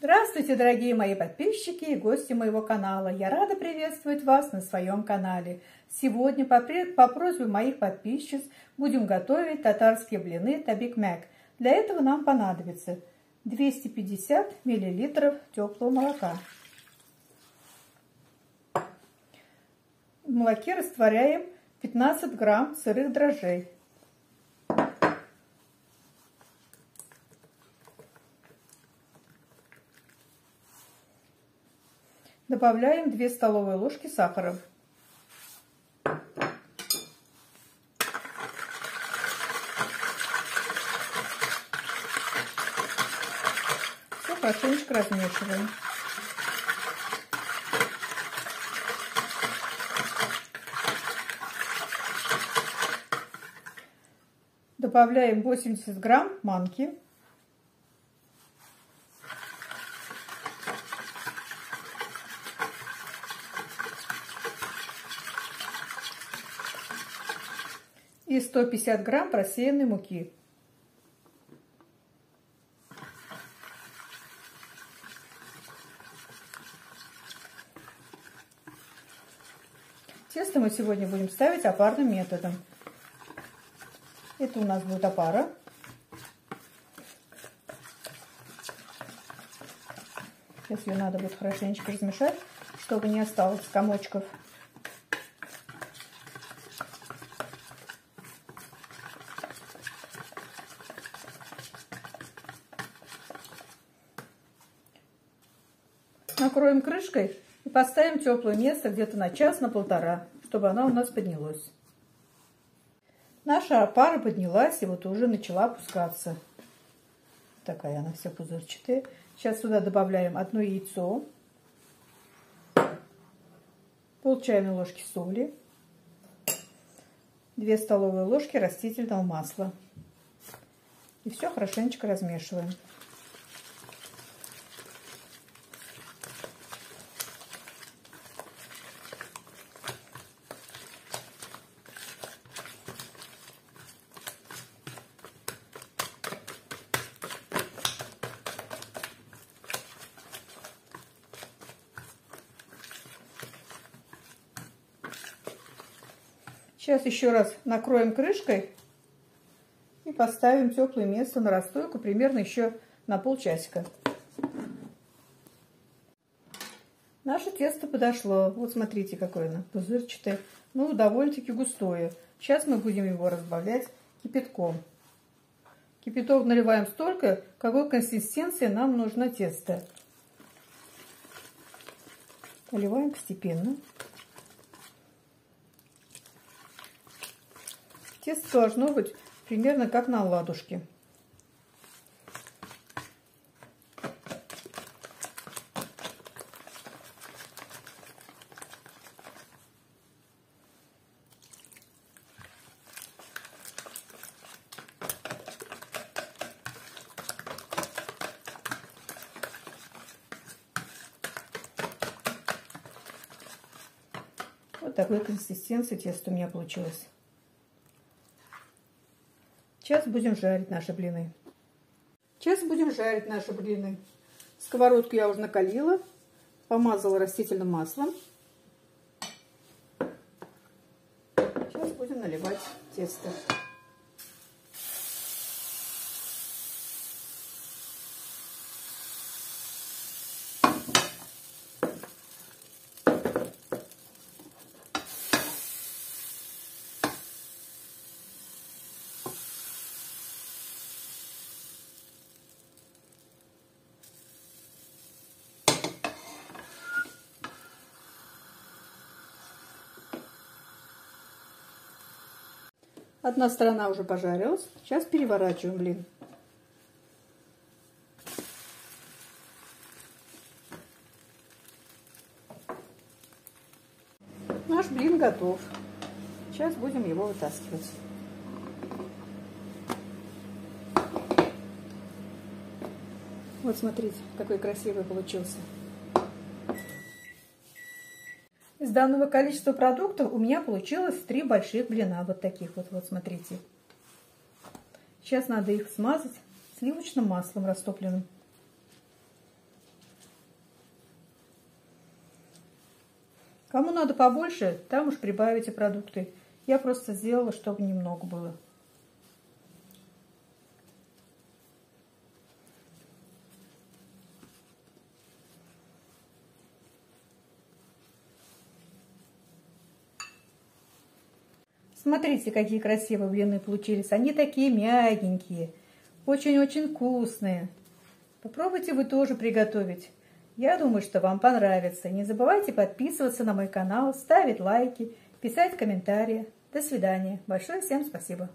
Здравствуйте, дорогие мои подписчики и гости моего канала. Я рада приветствовать вас на своем канале. Сегодня по просьбе моих подписчиц будем готовить татарские блины табик-мяк. Для этого нам понадобится 250 мл теплого молока. В молоке растворяем 15 грамм сырых дрожжей. Добавляем 2 столовые ложки сахара. Все хорошенечко размешиваем. Добавляем 80 грамм манки. И 150 грамм просеянной муки. Тесто мы сегодня будем ставить опарным методом. Это у нас будет опара. Сейчас ее надо будет хорошенечко размешать, чтобы не осталось комочков. Накроем крышкой и поставим в теплое место где-то на час, на полтора, чтобы она у нас поднялась. Наша опара поднялась и вот уже начала опускаться. Такая она вся пузырчатая. Сейчас сюда добавляем 1 яйцо, пол чайной ложки соли, 2 столовые ложки растительного масла. И все хорошенечко размешиваем. Сейчас еще раз накроем крышкой и поставим в теплое место на расстойку примерно еще на полчасика. Наше тесто подошло. Вот смотрите, какое оно пузырчатое. Ну, довольно-таки густое. Сейчас мы будем его разбавлять кипятком. Кипяток наливаем столько, какой консистенции нам нужно тесто. Наливаем постепенно. Тесто должно быть примерно как на оладушке. Вот такой консистенции тесто у меня получилось. Сейчас будем жарить наши блины. Сковородку я уже накалила, помазала растительным маслом. Сейчас будем наливать тесто. Одна сторона уже пожарилась. Сейчас переворачиваем блин. Наш блин готов. Сейчас будем его вытаскивать. Вот смотрите, какой красивый получился. Из данного количества продуктов у меня получилось 3 больших блина. Вот таких вот, смотрите. Сейчас надо их смазать сливочным маслом растопленным. Кому надо побольше, там уж прибавите продукты. Я просто сделала, чтобы немного было. Смотрите, какие красивые блины получились. Они такие мягенькие, очень-очень вкусные. Попробуйте вы тоже приготовить. Я думаю, что вам понравится. Не забывайте подписываться на мой канал, ставить лайки, писать комментарии. До свидания. Большое всем спасибо.